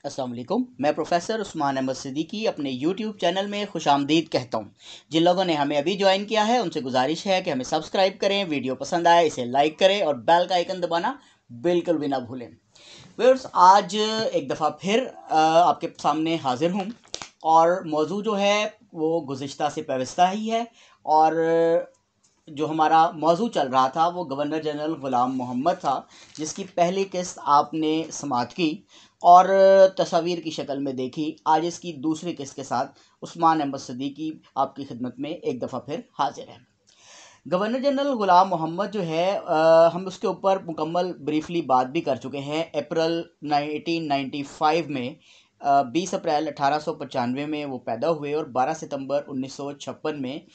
अस्सलाम वालेकुम। मैं प्रोफेसर उस्मान अहमद सिद्दीकी अपने यूट्यूब चैनल में खुशामदीद कहता हूँ। जिन लोगों ने हमें अभी ज्वाइन किया है उनसे गुजारिश है कि हमें सब्सक्राइब करें, वीडियो पसंद आए इसे लाइक करें और बेल का आइकन दबाना बिल्कुल भी ना भूलें। व्यूअर्स, आज एक दफ़ा फिर आपके सामने हाजिर हूँ और मौजू जो है वो गुज़िश्ता से पेवस्ता ही है। और जो हमारा मौजू चल रहा था वो गवर्नर जनरल ग़ुलाम मोहम्मद था, जिसकी पहली किस्त आपने समाअत की और तस्वीर की शक्ल में देखी। आज इसकी दूसरी किस्त के साथ उस्मान अहमद सिद्दीकी आपकी खिदमत में एक दफ़ा फिर हाजिर है। गवर्नर जनरल ग़ुलाम मोहम्मद जो है हम उसके ऊपर मुकम्मल ब्रीफली बात भी कर चुके हैं। अप्रैल 1995 में 20 अप्रैल 1895 में वो पैदा हुए और 12 सितंबर 1956 में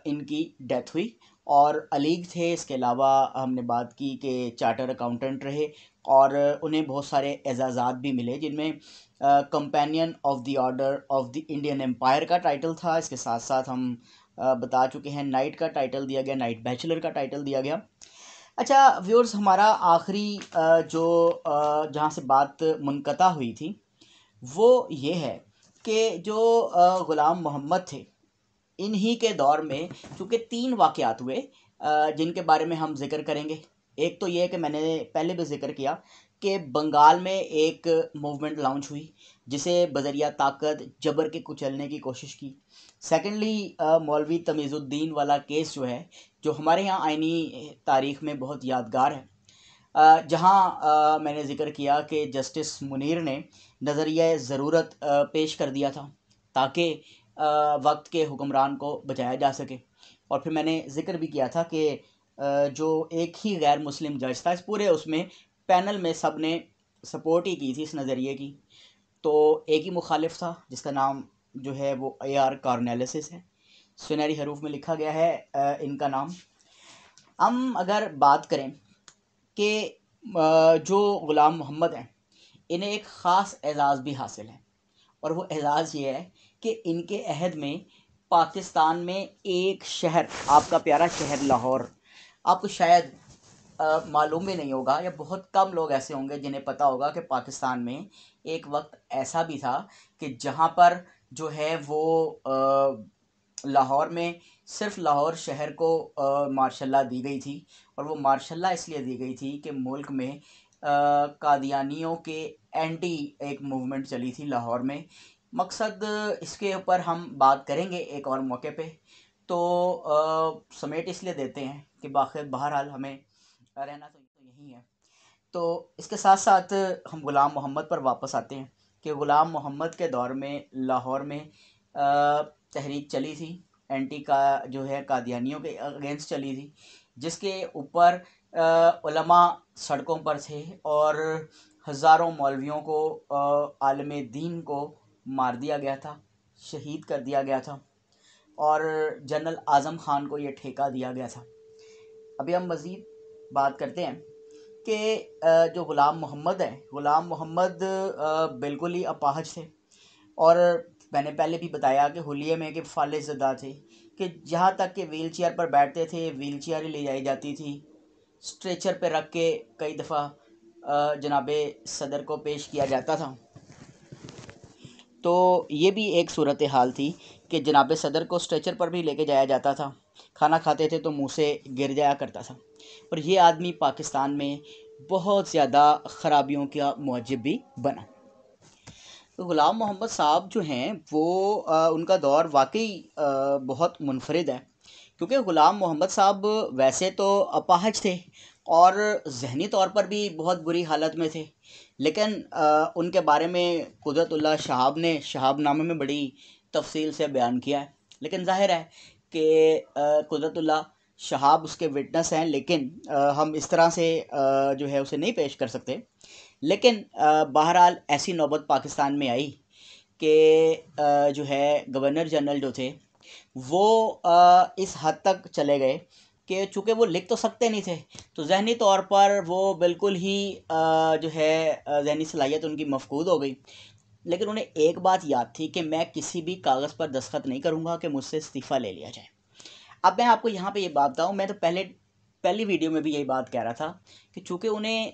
इनकी डेथ हुई। और अलीग थे। इसके अलावा हमने बात की कि चार्टर अकाउंटेंट रहे और उन्हें बहुत सारे एजाज़ात भी मिले, जिनमें companion of the order of the Indian empire का टाइटल था। इसके साथ साथ हम बता चुके हैं नाइट का टाइटल दिया गया, नाइट बैचलर का टाइटल दिया गया। अच्छा व्यूअर्स, हमारा आखिरी जहाँ से बात मुनक़ता हुई थी वो ये है कि जो ग़ुलाम मोहम्मद थे, इन्हीं के दौर में चूँकि 3 वाक़यात हुए जिनके बारे में हम ज़िक्र करेंगे। एक तो ये है कि मैंने पहले भी ज़िक्र किया कि बंगाल में एक मूवमेंट लॉन्च हुई जिसे बज़रिया ताकत जबर के कुचलने की कोशिश की। सेकेंडली मौलवी तमीज़ुद्दीन वाला केस जो है, जो हमारे यहाँ आइनी तारीख़ में बहुत यादगार है। जहाँ मैंने ज़िक्र किया कि जस्टिस मुनीर ने नज़रिया ज़रूरत पेश कर दिया था ताकि वक्त के हुक्मरान को बचाया जा सके। और फिर मैंने ज़िक्र भी किया था कि जो एक ही गैर मुस्लिम जज था इस पूरे उसमें पैनल में सब ने सपोर्ट ही की थी इस नज़रिए की। तो एक ही मुखालिफ था जिसका नाम जो है वो AR कॉर्नेलिस है। सुनहरी हरूफ में लिखा गया है इनका नाम। हम अगर बात करें कि जो ग़ुलाम मोहम्मद हैं, इन्हें एक ख़ास एज़ाज़ भी हासिल है और वो एज़ाज़ ये है कि इनके अहद में पाकिस्तान में एक शहर, आपका प्यारा शहर लाहौर, आपको शायद मालूम भी नहीं होगा या बहुत कम लोग ऐसे होंगे जिन्हें पता होगा कि पाकिस्तान में एक वक्त ऐसा भी था कि जहाँ पर जो है वो लाहौर में सिर्फ लाहौर शहर को मार्शल दी गई थी। और वो मार्शल इसलिए दी गई थी कि मुल्क में कादियानियों के एंटी एक मूवमेंट चली थी लाहौर में। मकसद इसके ऊपर हम बात करेंगे एक और मौके पे। तो समेट इसलिए देते हैं कि बहरहाल हमें रहना तो यही है। तो इसके साथ साथ हम ग़ुलाम मोहम्मद पर वापस आते हैं कि ग़ुलाम मोहम्मद के दौर में लाहौर में तहरीक चली थी, एंटी का जो है कादियानियों के अगेंस्ट चली थी, जिसके ऊपर उलमा सड़कों पर थे और हज़ारों मौलवियों को आलिम दीन को मार दिया गया था, शहीद कर दिया गया था और जनरल आज़म ख़ान को ये ठेका दिया गया था। अभी हम मज़ीद बात करते हैं कि जो ग़ुलाम मोहम्मद है, ग़ुलाम मोहम्मद बिल्कुल ही अपाहज थे और मैंने पहले भी बताया कि हुलिये में कि फ़ालिज़दा थे कि जहाँ तक कि व्हील चेयर पर बैठते थे, व्हील चेयर ही ले जाई जाती थी। स्ट्रेचर पे रख के कई दफ़ा जनाबे सदर को पेश किया जाता था। तो ये भी एक सूरत हाल थी कि जनाब सदर को स्ट्रेचर पर भी लेके जाया जाता था। खाना खाते थे तो मुंह से गिर जाया करता था और ये आदमी पाकिस्तान में बहुत ज़्यादा ख़राबियों का मौजब भी बना। तो ग़ुलाम मोहम्मद साहब जो हैं वो उनका दौर वाकई बहुत मुनफरिद है, क्योंकि ग़ुलाम मोहम्मद साहब वैसे तो अपाहज थे और ज़हनी तौर पर भी बहुत बुरी हालत में थे। लेकिन उनके बारे में कुदरतुल्लाह शहाब ने शहाबनामे में बड़ी तफसील से बयान किया है। लेकिन ज़ाहिर है कि कुदरतुल्लाह शहाब उसके विटनेस हैं, लेकिन हम इस तरह से जो है उसे नहीं पेश कर सकते। लेकिन बहरहाल ऐसी नौबत पाकिस्तान में आई कि जो है गवर्नर जनरल जो थे वो इस हद तक चले गए कि चूँकि वो लिख तो सकते नहीं थे, तो ज़हनी तौर पर वो बिल्कुल ही जो है ज़हनी सलाहियत उनकी मफकूद हो गई। लेकिन उन्हें एक बात याद थी कि मैं किसी भी कागज़ पर दस्तखत नहीं करूँगा कि मुझसे इस्तीफ़ा ले लिया जाए। अब मैं आपको यहाँ पे ये बात बताऊँ, मैं तो पहली वीडियो में भी यही बात कह रहा था कि चूँकि उन्हें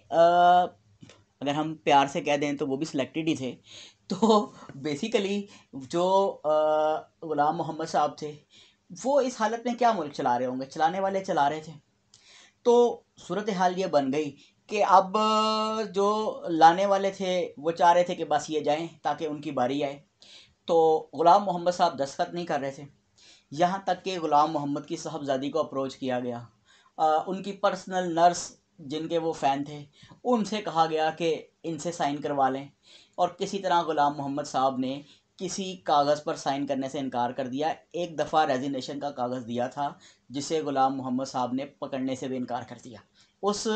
अगर हम प्यार से कह दें तो वो भी सिलेक्टेड ही थे। तो बेसिकली जो ग़ुलाम मोहम्मद साहब थे वो इस हालत में क्या मुल्क चला रहे होंगे, चलाने वाले चला रहे थे। तो सूरत हाल ये बन गई कि अब जो लाने वाले थे वो चाह रहे थे कि बस ये जाएं ताकि उनकी बारी आए। तो ग़ुलाम मोहम्मद साहब दस्तखत नहीं कर रहे थे, यहाँ तक कि ग़ुलाम मोहम्मद की साहबजादी को अप्रोच किया गया। उनकी पर्सनल नर्स जिनके वो फ़ैन थे उनसे कहा गया कि इनसे साइन करवा लें, और किसी तरह ग़ुलाम मोहम्मद साहब ने किसी कागज़ पर साइन करने से इनकार कर दिया। एक दफ़ा रेजिग्नेशन का कागज़ दिया था जिसे ग़ुलाम मोहम्मद साहब ने पकड़ने से भी इनकार कर दिया, उस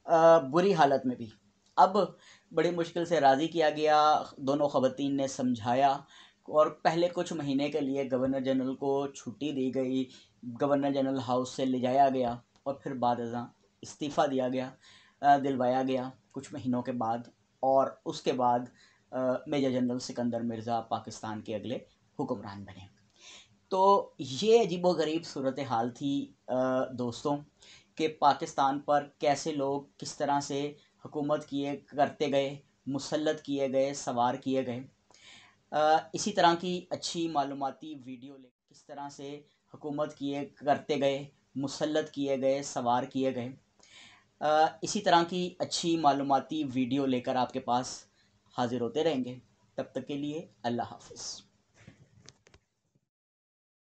बुरी हालत में भी। अब बड़ी मुश्किल से राज़ी किया गया, दोनों ख़वातीन ने समझाया और पहले कुछ महीने के लिए गवर्नर जनरल को छुट्टी दी गई, गवर्नर जनरल हाउस से ले जाया गया और फिर बाद अज़ां इस्तीफ़ा दिया गया, दिलवाया गया कुछ महीनों के बाद। और उसके बाद मेजर जनरल सिकंदर मिर्ज़ा पाकिस्तान के अगले हुक्मरान बने। तो ये अजीबोगरीब सूरत हाल थी दोस्तों, कि पाकिस्तान पर कैसे लोग किस तरह से हुकूमत करते गए, मुसल्लत किए गए, सवार किए गए। इसी तरह की अच्छी मालूमाती वीडियो किस तरह से हुकूमत करते गए, मुसल्लत किए गए, सवार किए गए। इसी तरह की अच्छी मालूमाती वीडियो लेकर आपके पास हाज़िर होते रहेंगे। तब तक के लिए अल्लाह हाफ़िज़।